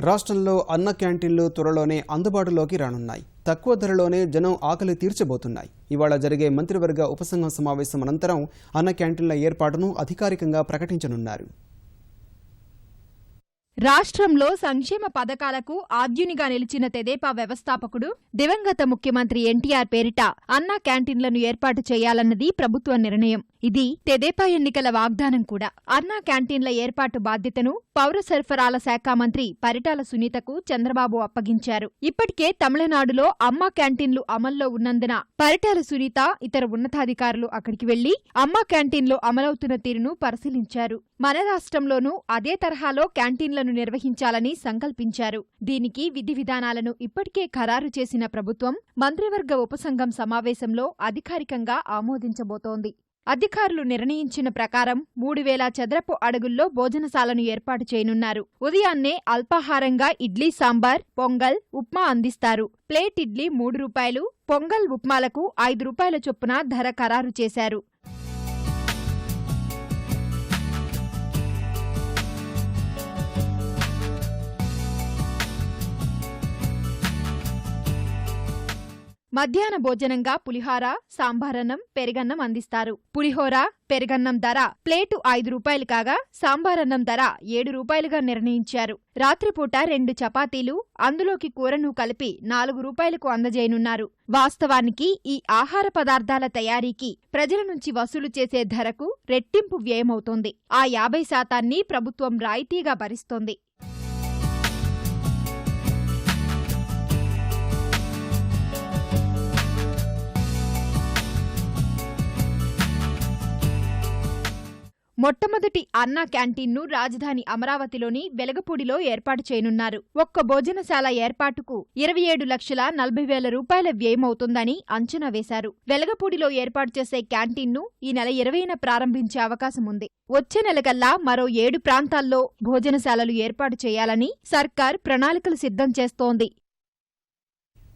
రాష్ట్రంలో అన్న క్యాంటీన్లు త్వరలోనే అందుబాటులోకి రానున్నాయి. తక్కువ ధరలోనే జనం ఆకలి తీర్చబోతున్నాయి. ఇవాళ జరిగే మంత్రివర్గ ఉపసంఘం సమావేశం అనంతరం అన్న క్యాంటీన్ల ఏర్పాటును అధికారికంగా ప్రకటించనున్నారు. రాష్ట్రంలో సంక్షేమ పథకాలకు ఆద్యునిగా నిలిచిన తెదేపా వ్యవస్థాపకుడు దివంగత ముఖ్యమంత్రి ఎన్టీఆర్ పేరిట అన్నా క్యాంటీన్లను ఏర్పాటు చేయాలన్నది ప్రభుత్వ నిర్ణయం. ఇది తెదేపా ఎన్నికల వాగ్దానం కూడా. అన్నా క్యాంటీన్ల ఏర్పాటు బాధ్యతను పౌర సరఫరాల శాఖ మంత్రి పరిటాల సునీతకు చంద్రబాబు అప్పగించారు. ఇప్పటికే తమిళనాడులో అమ్మా క్యాంటీన్లు అమల్లో ఉన్నందున పరిటాల సునీత ఇతర ఉన్నతాధికారులు అక్కడికి వెళ్లి అమ్మా క్యాంటీన్లు అమలవుతున్న తీరును పరిశీలించారు. మన రాష్ట్రంలోనూ అదే తరహాలో క్యాంటీన్లను నిర్వహించాలని సంకల్పించారు. దీనికి విధి విధానాలను ఇప్పటికే ఖరారు చేసిన ప్రభుత్వం మంత్రివర్గ ఉపసంఘం సమావేశంలో అధికారికంగా ఆమోదించబోతోంది. అధికారులు నిర్ణయించిన ప్రకారం 3000 చదరపు అడుగుల్లో భోజనశాలను ఏర్పాటు చేయనున్నారు. ఉదయాన్నే అల్పాహారంగా ఇడ్లీ సాంబార్, పొంగల్, ఉప్మా అందిస్తారు. ప్లేట్ ఇడ్లీ 3 రూపాయలు, పొంగల్ ఉప్మాలకు 5 రూపాయల చొప్పున ధర ఖరారు చేశారు. మధ్యాహ్న భోజనంగా పులిహోర, సాంబారన్నం, పెరుగన్నం అందిస్తారు. పులిహోర, పెరుగన్నం ధర ప్లేటు 5 రూపాయలు కాగా సాంబారన్నం ధర 7 రూపాయలుగా నిర్ణయించారు. రాత్రిపూట 2 చపాతీలు, అందులోకి కూరను కలిపి 4 రూపాయలకు అందజేయనున్నారు. వాస్తవానికి ఈ ఆహార పదార్థాల తయారీకి ప్రజల నుంచి వసూలు చేసే ధరకు రెట్టింపు వ్యయమవుతోంది. ఆ 50% ప్రభుత్వం రాయితీగా భరిస్తోంది. మొట్టమొదటి అన్నా క్యాంటీన్ను రాజధాని అమరావతిలోని వెలగపూడిలో ఏర్పాటు చేయనున్నారు. ఒక్క భోజనశాల ఏర్పాటుకు 27,40,000 రూపాయల వ్యయమవుతుందని అంచనా వేశారు. వెలగపూడిలో ఏర్పాటు చేసే క్యాంటీన్ను ఈ నెల 20న ప్రారంభించే అవకాశం ఉంది. వచ్చే నెలకల్లా మరో 7 ప్రాంతాల్లో భోజనశాలలు ఏర్పాటు చేయాలని సర్కార్ ప్రణాళికలు సిద్ధం చేస్తోంది.